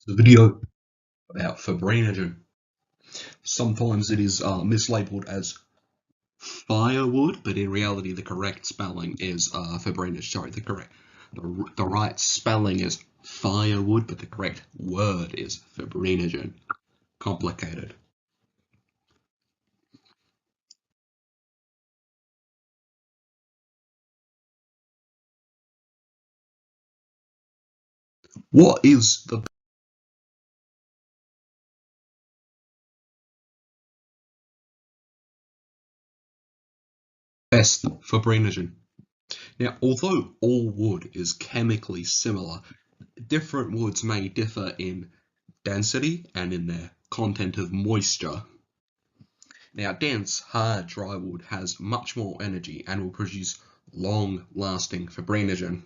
The video about fibrinogen. Sometimes it is mislabeled as firewood, but in reality, the correct spelling is fibrinogen. Sorry, the right spelling is firewood, but the correct word is fibrinogen. Complicated. What is the best fibrinogen? Now, although all wood is chemically similar, different woods may differ in density and in their content of moisture. Now, dense, hard dry wood has much more energy and will produce long-lasting fibrinogen.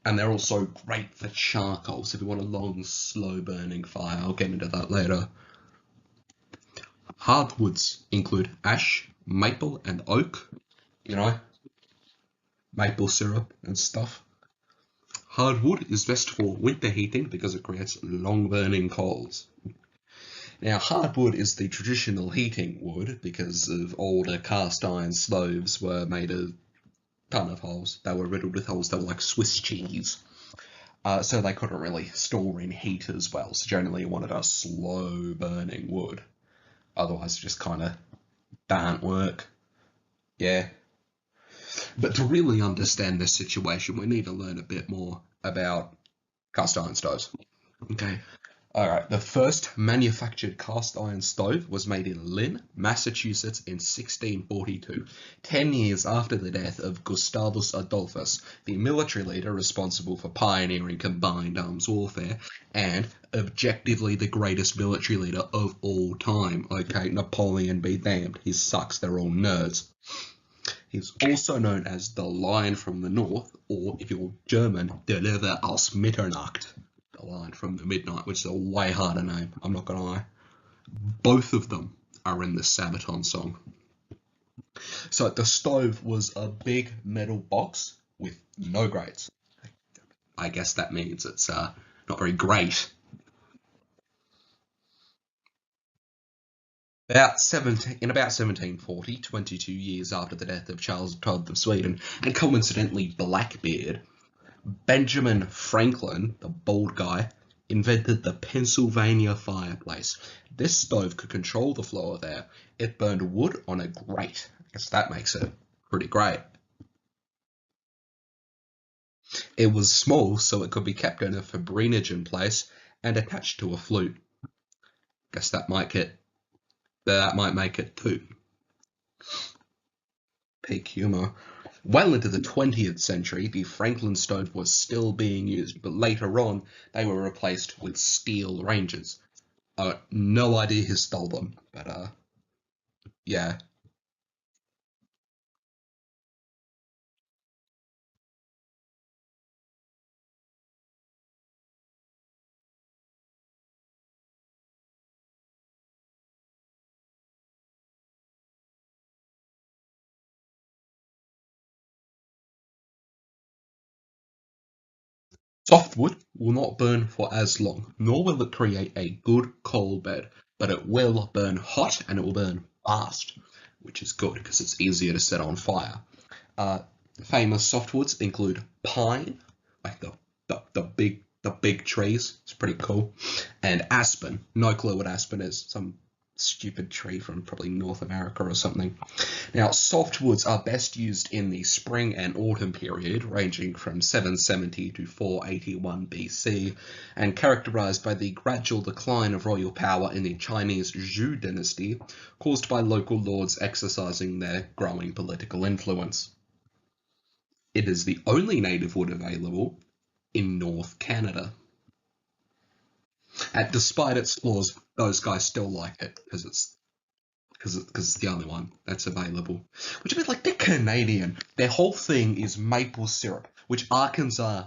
And they're also great for charcoal, so if you want a long, slow-burning fire, I'll get into that later. Hardwoods include ash, maple, and oak, you know, maple syrup and stuff. Hardwood is best for winter heating because it creates long-burning coals. Now, hardwood is the traditional heating wood because of older cast iron stoves were made of ton of holes. They were riddled with holes. They were like Swiss cheese. So they couldn't really store in heat as well. So generally you wanted a slow burning wood. Otherwise it just kind of don't work. Yeah. But to really understand this situation, we need to learn a bit more about cast iron stoves. Okay. Alright, the first manufactured cast iron stove was made in Lynn, Massachusetts in 1642, 10 years after the death of Gustavus Adolphus, the military leader responsible for pioneering combined arms warfare, and objectively the greatest military leader of all time. Okay, Napoleon be damned, he sucks, they're all nerds. He's also known as the Lion from the North, or if you're German, Der Löwe aus Mitternacht. The Lion from the Midnight, which is a way harder name, I'm not gonna lie. Both of them are in the Sabaton song. So the stove was a big metal box with no grates. I guess that means it's not very great. In about 1740, 22 years after the death of Charles XII of Sweden, and coincidentally Blackbeard, Benjamin Franklin, the bald guy, invented the Pennsylvania fireplace. This stove could control the flow of air. It burned wood on a grate. I guess that makes it pretty great. It was small, so it could be kept in a fibrinogen place and attached to a flute. Guess that might make it too. Peak humor. Well into the 20th century, the Franklin stove was still being used, but later on, they were replaced with steel ranges. No idea who stole them, but yeah. Softwood will not burn for as long, nor will it create a good coal bed, but it will burn hot and it will burn fast, which is good because it's easier to set on fire. Uh, Famous softwoods include pine, like the big trees. It's pretty cool, and aspen. No clue what aspen is. Some stupid tree from probably North America or something. Now, softwoods are best used in the spring and autumn period, ranging from 770 to 481 BC, and characterized by the gradual decline of royal power in the Chinese Zhou dynasty, caused by local lords exercising their growing political influence. It is the only native wood available in North Canada. And despite its flaws, those guys still like it because it's the only one that's available. Which means like they're Canadian. Their whole thing is maple syrup, which Arkansas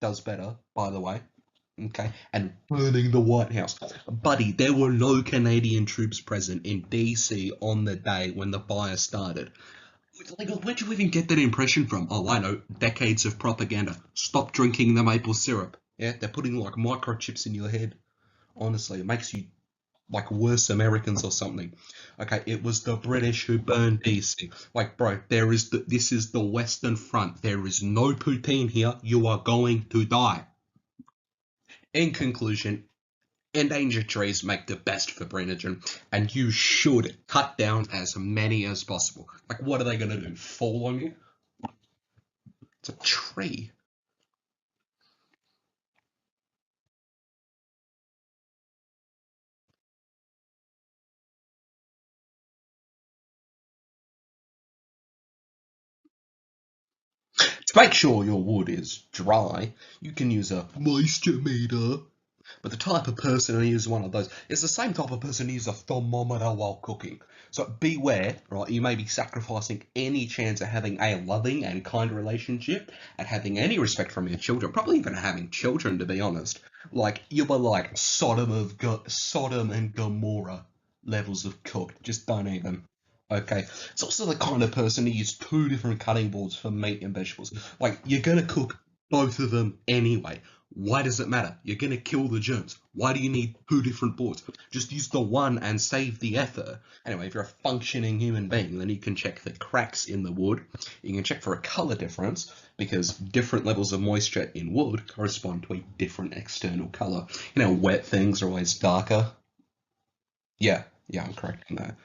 does better, by the way. Okay, and burning the White House. Buddy, there were no Canadian troops present in DC on the day when the fire started. Like, where'd you even get that impression from? Oh, I know, decades of propaganda. Stop drinking the maple syrup. Yeah, they're putting like microchips in your head. Honestly, it makes you like worse Americans or something. Okay, it was the British who burned DC. Like, bro, this is the Western Front. There is no poutine here. You are going to die. In conclusion, endangered trees make the best for Brenogen, and you should cut down as many as possible. Like, what are they gonna do? Fall on you? It's a tree. To make sure your wood is dry, you can use a moisture meter. But the type of person who uses one of those is the same type of person who uses a thermometer while cooking. So beware, right? You may be sacrificing any chance of having a loving and kind relationship and having any respect from your children, probably even having children, to be honest. Like, you were like Sodom and Gomorrah levels of cooked. Just don't even. Okay. It's also the kind of person who uses two different cutting boards for meat and vegetables. Like, you're gonna cook both of them anyway. Why does it matter? You're gonna kill the germs. Why do you need two different boards? Just use the one and save the effort. Anyway, if you're a functioning human being, then you can check the cracks in the wood. You can check for a color difference because different levels of moisture in wood correspond to a different external color. You know, wet things are always darker. Yeah, I'm correct in that.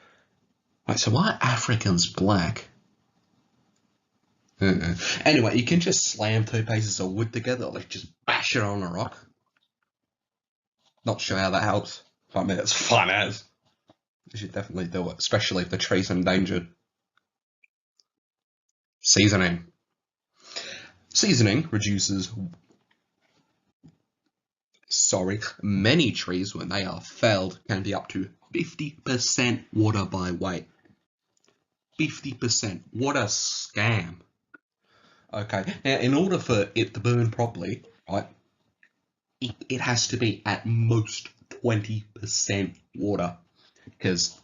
Wait, so why are Africans black? Anyway, you can just slam two pieces of wood together, like just bash it on a rock. Not sure how that helps. I mean, it's fun as. You should definitely do it, especially if the tree's endangered. Seasoning. Seasoning reduces, many trees when they are felled can be up to 50% water by weight. 50%. What a scam. Okay, now in order for it to burn properly, right, it has to be at most 20% water because,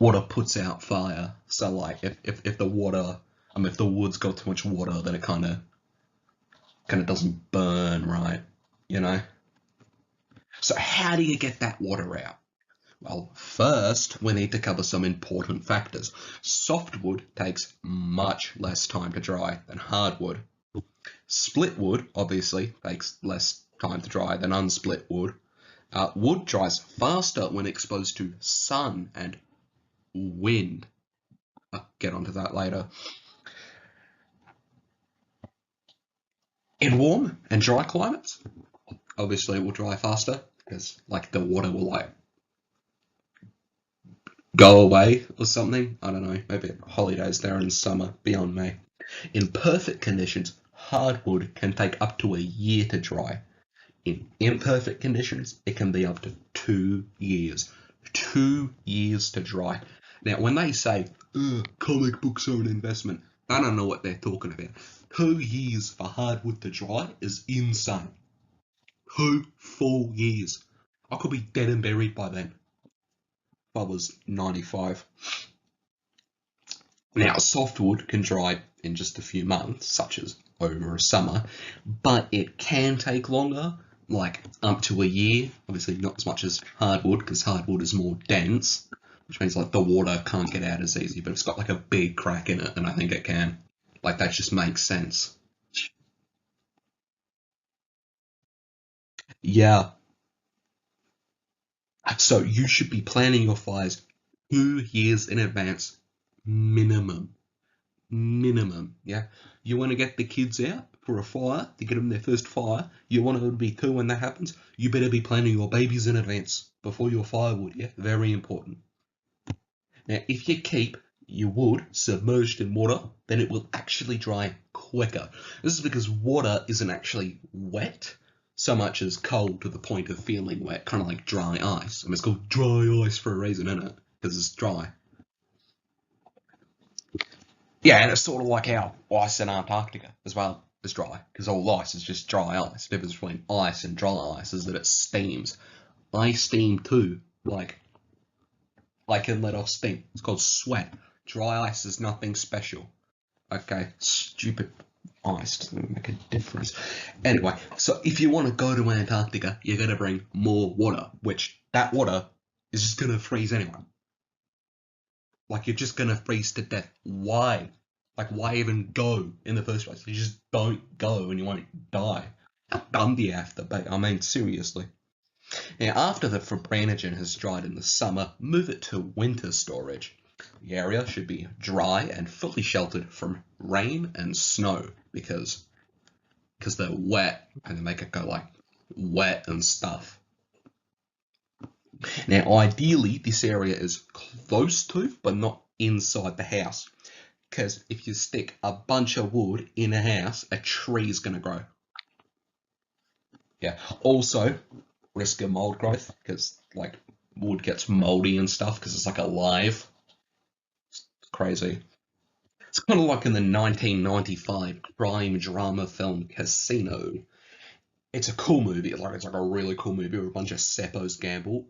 water puts out fire. So like if the water, if the wood's got too much water, then it kind of doesn't burn right, you know. So how do you get that water out? Well, first we need to cover some important factors. Softwood takes much less time to dry than hardwood. Split wood obviously takes less time to dry than unsplit wood. Wood dries faster when exposed to sun and wind. I'll get onto that later. In warm and dry climates, obviously it will dry faster because like the water will like go away or something. I don't know, maybe holidays there in summer, beyond me. In perfect conditions, hardwood can take up to a year to dry. In imperfect conditions, it can be up to 2 years. 2 years to dry. Now, when they say, comic books are an investment, I don't know what they're talking about. 2 years for hardwood to dry is insane. 2 full years. I could be dead and buried by then. If I was 95. Now, softwood can dry in just a few months, such as over a summer, but it can take longer, like up to a year. Obviously, not as much as hardwood, because hardwood is more dense, which means like the water can't get out as easy, but it's got like a big crack in it, and I think it can. Like, that just makes sense. Yeah, so you should be planning your fires 2 years in advance, minimum. Minimum, yeah. You want to get the kids out for a fire, to get them their first fire. You want it to be two when that happens. You better be planning your babies in advance before your firewood, yeah? Very important. Now, if you keep your wood submerged in water, then it will actually dry quicker. This is because water isn't actually wet so much as cold to the point of feeling wet, kind of like dry ice. I mean, it's called dry ice for a reason, isn't it? Because it's dry. Yeah, and it's sort of like how ice in Antarctica as well is dry, because all ice is just dry ice. The difference between ice and dry ice is that it steams. I steam too, like I can let off steam. It's called sweat. Dry ice is nothing special. Okay, stupid. ice. Doesn't make a difference. Anyway, so if you want to go to Antarctica, you're going to bring more water, which that water is just going to freeze anyway. Like, you're just going to freeze to death. Why? Like, why even go in the first place? You just don't go and you won't die. How dumb do you have to be? I mean, seriously. Now, after the fibrinogen has dried in the summer, move it to winter storage. The area should be dry and fully sheltered from rain and snow because they're wet and they make it go like wet and stuff. Now, ideally, this area is close to, but not inside the house. Because if you stick a bunch of wood in a house, a tree is going to grow. Yeah. Also, risk of mold growth, because like wood gets moldy and stuff, because it's like alive. It's crazy. It's kind of like in the 1995 crime drama film Casino. It's a cool movie. It's like a really cool movie where a bunch of seppos gamble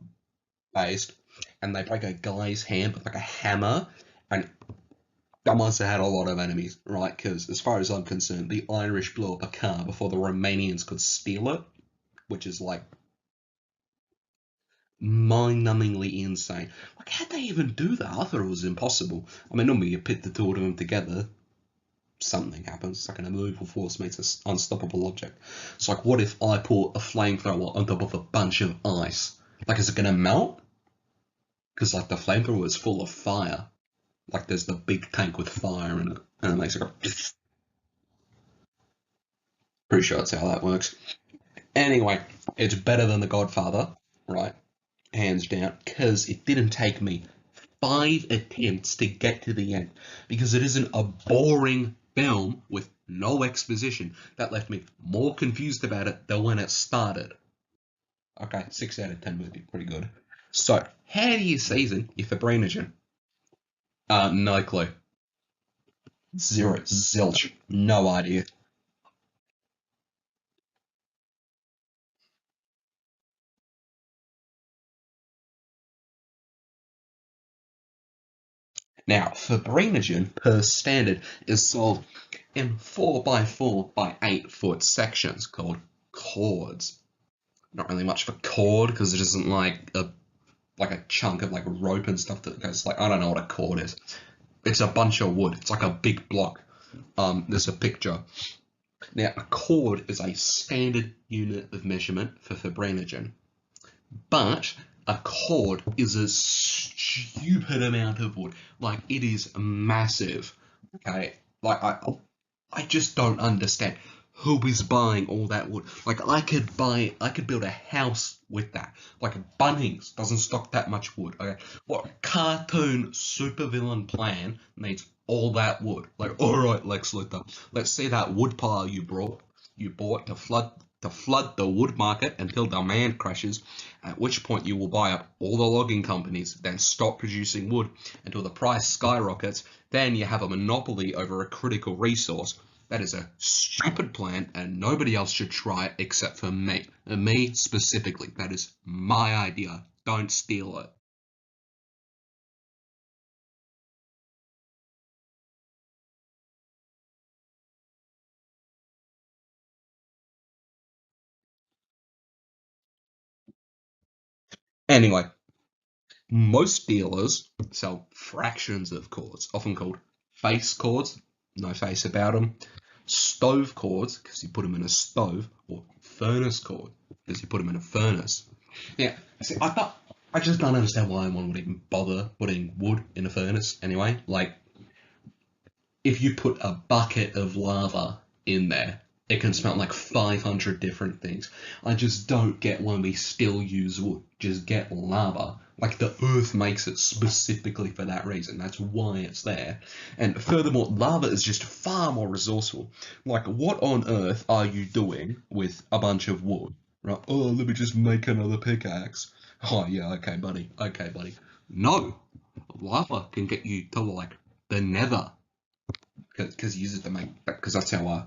based, and they break a guy's hand with like a hammer, and that must have had a lot of enemies, right? Because as far as I'm concerned, the Irish blew up a car before the Romanians could steal it, which is like mind-numbingly insane. Like, how'd they even do that? I thought it was impossible. I mean, normally you pit the two of them together, something happens. It's like an immovable force meets an unstoppable object. It's like, what if I put a flamethrower on top of a bunch of ice? Like, is it gonna melt? Because like the flamethrower is full of fire. Like there's the big tank with fire in it, and it makes it go. Pretty sure that's how that works. Anyway, it's better than The Godfather, right? Hands down, because it didn't take me 5 attempts to get to the end, because it isn't a boring film with no exposition that left me more confused about it than when it started. Okay, 6 out of 10 would be pretty good. So, how do you season your fibrinogen? No clue. Zero. Zilch. No idea. Now, fibrinogen, per standard, is sold in 4x4 by 8 foot sections called cords. Not really much of a cord because it isn't like a chunk of like rope and stuff that goes like, I don't know what a cord is. It's a bunch of wood. It's like a big block. There's a picture. Now, a cord is a standard unit of measurement for fibrinogen, but a cord is a stupid amount of wood. Like, it is massive. Okay, like I just don't understand who is buying all that wood. Like, I could build a house with that. Like, Bunnings doesn't stock that much wood. Okay, what cartoon supervillain plan needs all that wood? Like, all right, Lex Luthor, let's see that wood pile you bought to flood the wood market until demand crashes, at which point you will buy up all the logging companies, then stop producing wood until the price skyrockets. Then you have a monopoly over a critical resource. That is a stupid plan, and nobody else should try it except for me. And me specifically. That is my idea. Don't steal it. Anyway, most dealers sell fractions of cords, often called face cords, no face about them, stove cords, because you put them in a stove, or furnace cord, because you put them in a furnace. Yeah, see, I just don't understand why anyone would even bother putting wood in a furnace anyway. Like, if you put a bucket of lava in there, it can smell like 500 different things. I just don't get why we still use wood. Just get lava. Like, the earth makes it specifically for that reason. That's why it's there. And furthermore, lava is just far more resourceful. Like, what on earth are you doing with a bunch of wood? Right? Oh, let me just make another pickaxe. Oh, yeah, okay, buddy. Okay, buddy. No. Lava can get you to, like, the nether. Because you use it to make, because that's how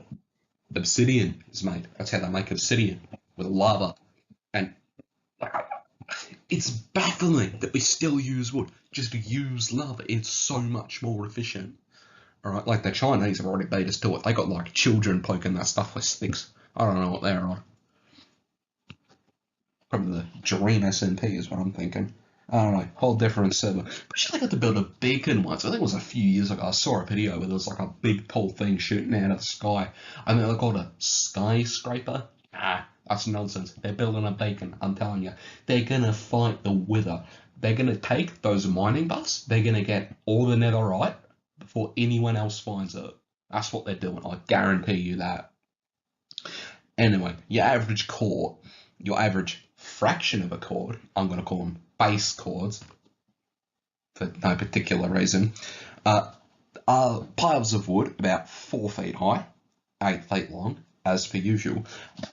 obsidian is made. That's how they make obsidian, with lava. And like, it's baffling that we still use wood. Just use lava. It's so much more efficient, Alright, like the Chinese have already beat us to it. They got like children poking that stuff with sticks. I don't know what they're on. Probably the Dream SMP is what I'm thinking. I don't know, whole different server. But actually, they got to build a beacon once. I think it was a few years ago. I saw a video where there was like a big tall thing shooting out of the sky. I mean, they called a skyscraper. Ah, that's nonsense. They're building a beacon. I'm telling you, they're gonna fight the wither. They're gonna take those mining buffs. They're gonna get all the netherite before anyone else finds it. That's what they're doing. I guarantee you that. Anyway, your average core, your average fraction of a chord, I'm going to call them base chords for no particular reason, are piles of wood about 4 feet high, 8 feet long, as per usual,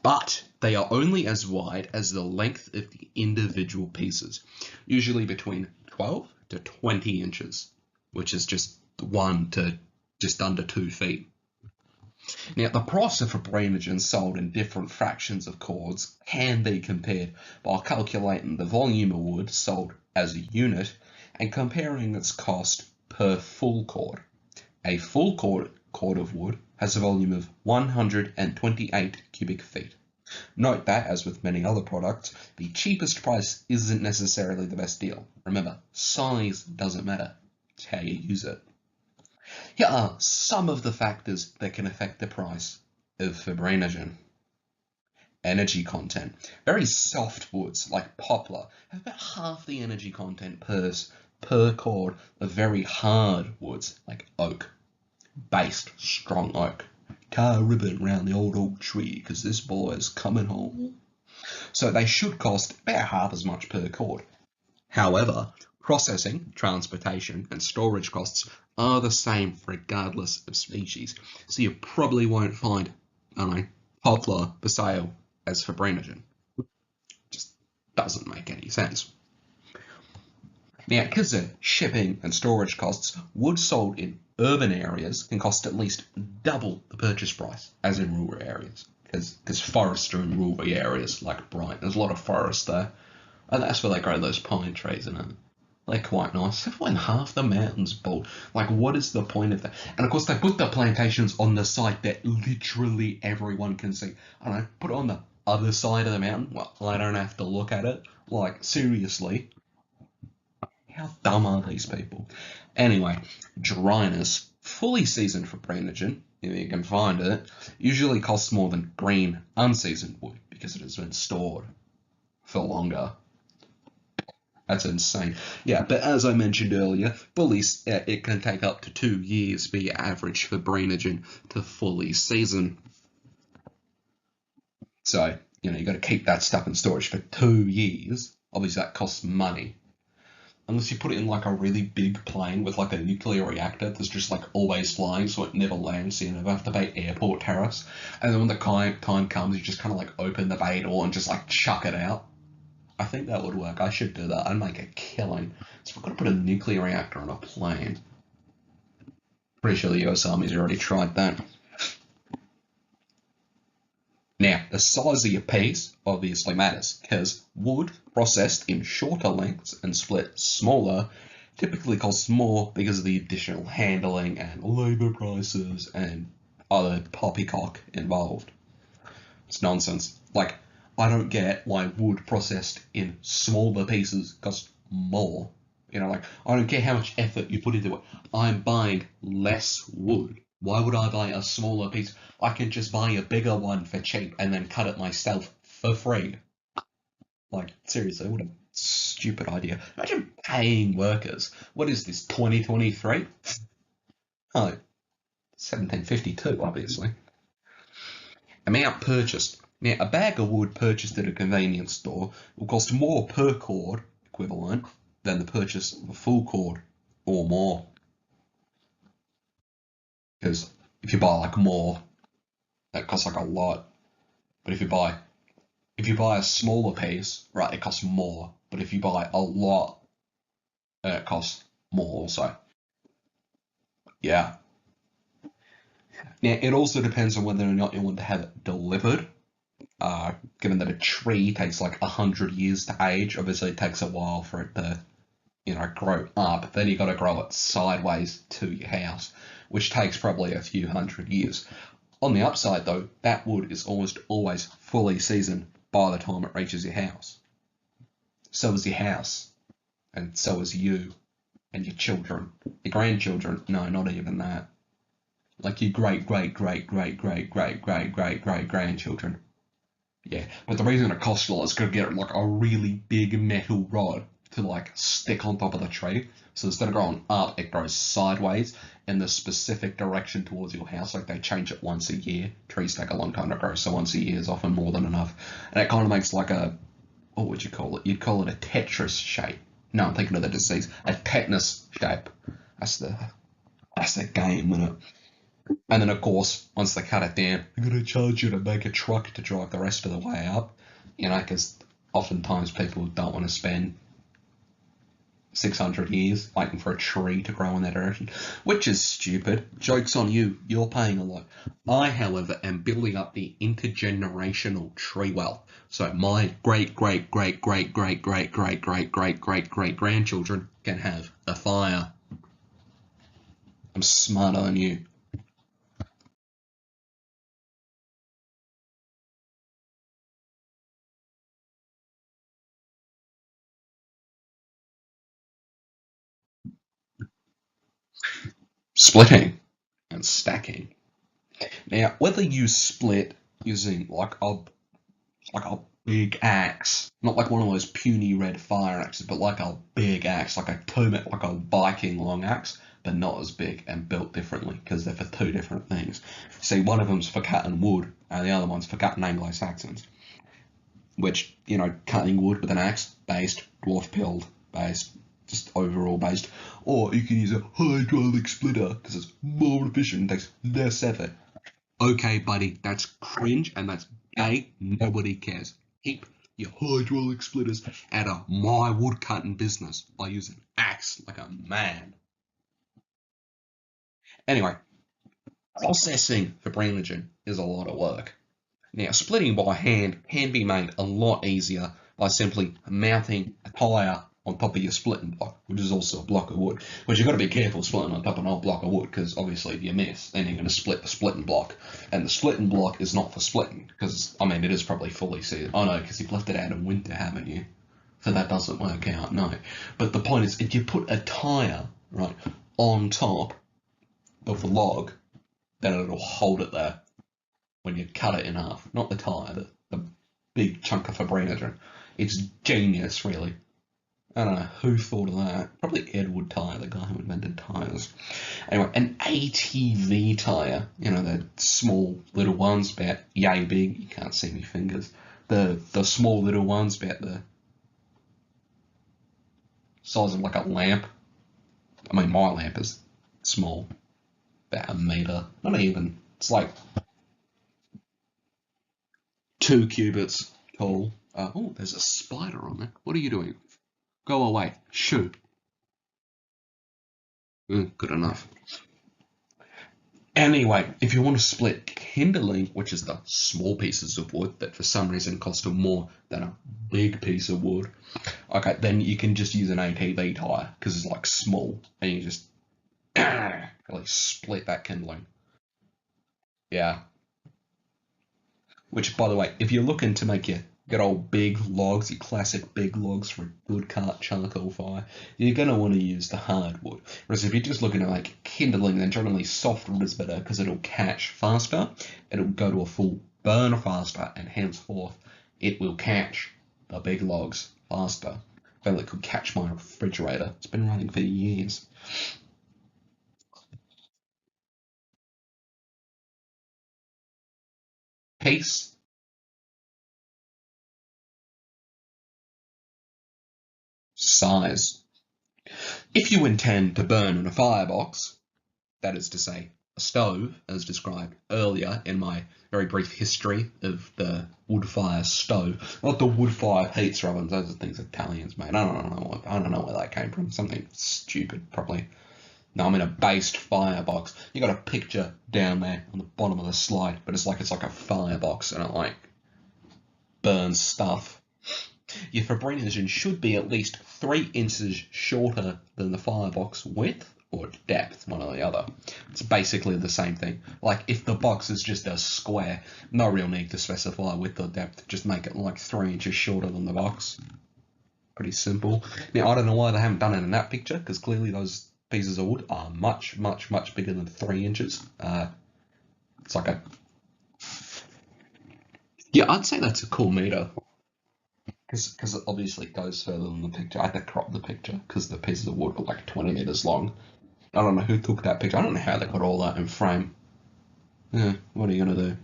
but they are only as wide as the length of the individual pieces, usually between 12 to 20 inches, which is just 1 to just under 2 feet. Now, the price of fibrinogen sold in different fractions of chords can be compared by calculating the volume of wood sold as a unit and comparing its cost per full chord. A full chord of wood has a volume of 128 cubic feet. Note that, as with many other products, the cheapest price isn't necessarily the best deal. Remember, size doesn't matter, it's how you use it. Here are some of the factors that can affect the price of fibrinogen. Energy content. Very soft woods like poplar have about half the energy content per chord of very hard woods like oak. Based strong oak. Tie a ribbon round the old oak tree because this boy's coming home. So they should cost about half as much per chord. However, processing, transportation, and storage costs are the same regardless of species, so you probably won't find, I don't know, poplar for sale as fibrinogen. Just doesn't make any sense. Now, because of shipping and storage costs, wood sold in urban areas can cost at least double the purchase price as in rural areas, because forests are in rural areas like Brighton. There's a lot of forest there, and that's where they grow those pine trees in it. They're quite nice. When half the mountain's bald, like, what is the point of that? And of course, they put the plantations on the site that literally everyone can see. I don't know, put it on the other side of the mountain. Well, I don't have to look at it. Like, seriously, how dumb are these people? Anyway, dryness, fully seasoned fibrinogen, if you can find it, usually costs more than green, unseasoned wood because it has been stored for longer. That's insane. Yeah, but as I mentioned earlier, it can take up to 2 years for your average fibrinogen to fully season. So, you got to keep that stuff in storage for 2 years. Obviously, that costs money. Unless you put it in like a really big plane with like a nuclear reactor that's just like always flying, so it never lands, so you never have to pay airport tariffs. And then when the time comes, you just kind of like open the bay door and just like chuck it out. I think that would work. I should do that. I'd make a killing. So we've got to put a nuclear reactor on a plane. Pretty sure the US Army's already tried that. Now, the size of your piece obviously matters, because wood processed in shorter lengths and split smaller typically costs more because of the additional handling and labour prices and other poppycock involved. It's nonsense. Like, I don't get why wood processed in smaller pieces costs more. Like, I don't care how much effort you put into it. I'm buying less wood. Why would I buy a smaller piece? I can just buy a bigger one for cheap and then cut it myself for free. Like, seriously, what a stupid idea. Imagine paying workers. What is this, 2023? Oh, 1752, obviously. Amount purchased. Now, a bag of wood purchased at a convenience store will cost more per chord equivalent than the purchase of a full chord or more. Because if you buy like more, that costs like a lot. But if you buy a smaller piece, right, it costs more. But if you buy a lot, it costs more also. Yeah. Now, it also depends on whether or not you want to have it delivered. Given that a tree takes like 100 years to age, obviously it takes a while for it to, grow up. Then you got to grow it sideways to your house, which takes probably a few hundred years. On the upside though, that wood is almost always fully seasoned by the time it reaches your house. So is your house, and so is you, and your children, your grandchildren. No, not even that. Like your great great great great great great great great great grandchildren. Yeah, but the reason it costs a lot is because get like a really big metal rod to like stick on top of the tree. So instead of growing up, it grows sideways in the specific direction towards your house. Like they change it once a year. Trees take a long time to grow, so once a year is often more than enough. And it kind of makes like a, what would you call it? You'd call it a Tetris shape. No, I'm thinking of the disease. A tetanus shape. That's the game, isn't it? And then, of course, once they cut it down, they're going to charge you to make a truck to drive the rest of the way up. You know, because oftentimes people don't want to spend 600 years waiting for a tree to grow in that direction, which is stupid. Joke's on you. You're paying a lot. I, however, am building up the intergenerational tree wealth. So my great, great, great, great, great, great, great, great, great, great, great grandchildren can have a fire. I'm smarter than you. Splitting and stacking. Now, whether you split using like a big axe, not like one of those puny red fire axes, but like a big axe, like like a Viking long axe, but not as big and built differently because they're for two different things. See, one of them's for cutting wood, and the other one's for cutting Anglo-Saxons. Which, you know, cutting wood with an axe, based, dwarf pilled, based, just overall based. Or you can use a hydraulic splitter because it's more efficient and takes less effort. Okay, buddy, that's cringe and that's gay. Nobody cares. Keep your hydraulic splitters out of my wood cutting business. I use an axe like a man. Anyway, processing fibrinogen is a lot of work. Now, splitting by hand can be made a lot easier by simply mounting a tyre on top of your splitting block, which is also a block of wood. But you've got to be careful splitting on top of an old block of wood, because obviously if you miss, then you're going to split the splitting block. And the splitting block is not for splitting, because, I mean, it is probably fully sealed. Oh no, because you've left it out in winter, haven't you? So that doesn't work out, no. But the point is, if you put a tyre, right, on top of the log, then it'll hold it there when you cut it in half. Not the tyre, the big chunk of fibrinogen. It's genius, really. I don't know who thought of that. Probably Edward Tyre, the guy who invented tyres. Anyway, an ATV tyre, you know, the small little ones, about yay big. You can't see my fingers. The small little ones, about the size of like a lamp. I mean, my lamp is small, about a metre. Not even. It's like 2 cubits tall. Oh, there's a spider on there. What are you doing? Go away. Shoo. Good enough. Anyway, if you want to split kindling, which is the small pieces of wood that for some reason cost more than a big piece of wood, okay, then you can just use an ATV tyre because it's like small and you just really split that kindling. Yeah. Which, by the way, if you're looking to make your good old big logs, your classic big logs for a good charcoal fire, you're going to want to use the hardwood. Whereas if you're just looking to make kindling, then generally softwood is better because it'll catch faster, it'll go to a full burn faster, and henceforth it will catch the big logs faster. Well, it could catch my refrigerator. It's been running for years. Peace. Size. If you intend to burn in a firebox, that is to say, a stove, as described earlier in my very brief history of the wood fire stove. Not the wood fire pizza ovens, those are things Italians made. I don't know where that came from. Something stupid, probably. No, I'm in a based firebox. You got a picture down there on the bottom of the slide, but it's like a firebox and it like burns stuff. Your fibrinogen should be at least 3 inches shorter than the firebox width, or depth, one or the other. It's basically the same thing. Like if the box is just a square, no real need to specify width or depth. Just make it like 3 inches shorter than the box. Pretty simple. Now I don't know why they haven't done it in that picture, because clearly those pieces of wood are much, much, much bigger than 3 inches. It's like a... Yeah, I'd say that's a cool meter. Because it obviously goes further than the picture. I had to crop the picture because the pieces of wood were like 20 meters long. I don't know who took that picture. I don't know how they got all that in frame. Yeah, what are you going to do?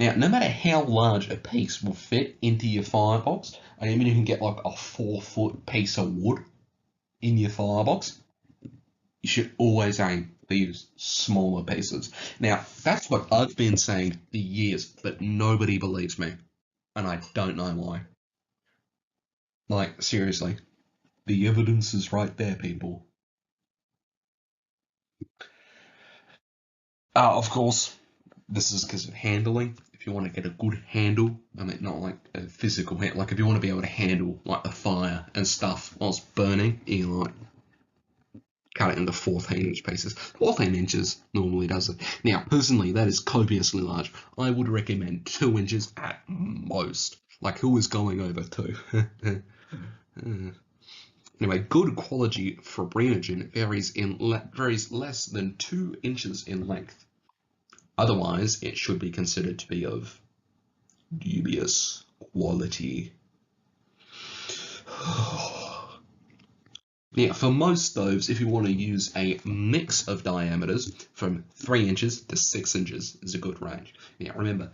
Now, no matter how large a piece will fit into your firebox, I mean, you can get like a 4-foot piece of wood in your firebox, you should always aim to use smaller pieces. Now, that's what I've been saying for years, but nobody believes me. And I don't know why. Like, seriously. The evidence is right there, people. Of course, this is because of handling. If you want to get a good handle, I mean, not like a physical hand, like if you want to be able to handle like the fire and stuff whilst burning, you like cut it into 14-inch pieces. 14 inches normally does it. Now, personally, that is copiously large. I would recommend 2 inches at most. Like, who is going over 2? Anyway, good quality fibrinogen varies less than 2 inches in length. Otherwise, it should be considered to be of dubious quality. Now, for most stoves, if you want to use a mix of diameters from 3 inches to 6 inches is a good range. Now, remember,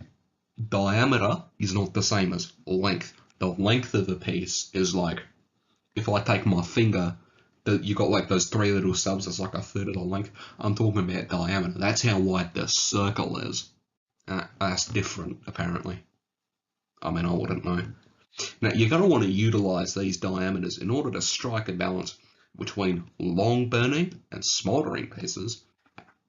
diameter is not the same as length. The length of a piece is like, if I take my finger, you got like those 3 little stubs, that's like a third of the length. I'm talking about diameter. That's how wide the circle is. That's different, apparently. I mean, I wouldn't know. Now, you're going to want to utilize these diameters in order to strike a balance between long burning and smoldering pieces,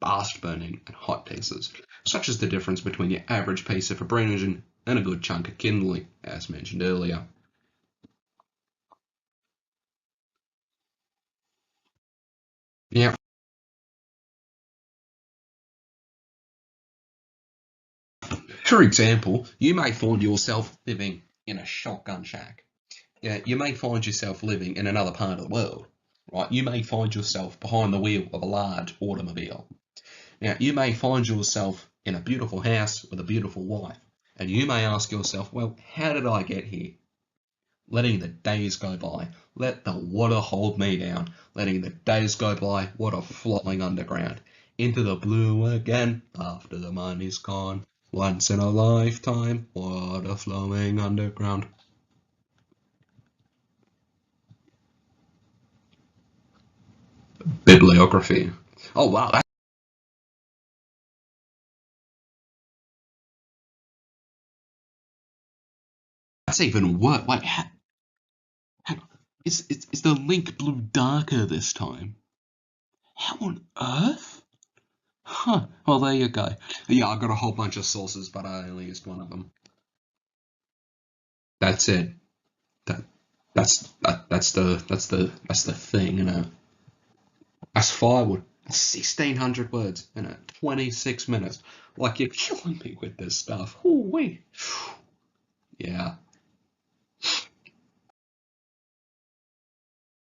fast burning and hot pieces, such as the difference between your average piece of fibrinogen and a good chunk of kindling, as mentioned earlier. Now, for example, you may find yourself living in a shotgun shack. Yeah, you may find yourself living in another part of the world, right? You may find yourself behind the wheel of a large automobile. Now, you may find yourself in a beautiful house with a beautiful wife, and you may ask yourself, well, how did I get here? Letting the days go by, let the water hold me down, letting the days go by, water flowing underground, into the blue again, after the money's gone, once in a lifetime, water flowing underground. Bibliography. Oh wow, that's even worse. Wait, is the link blue darker this time? How on earth? Huh. Well, there you go. Yeah, I got a whole bunch of sources, but I only used one of them. That's it. That that's the thing, you know. That's firewood. 1,600 words in it. 26 minutes. Like you're killing me with this stuff. Ooh wee. Yeah.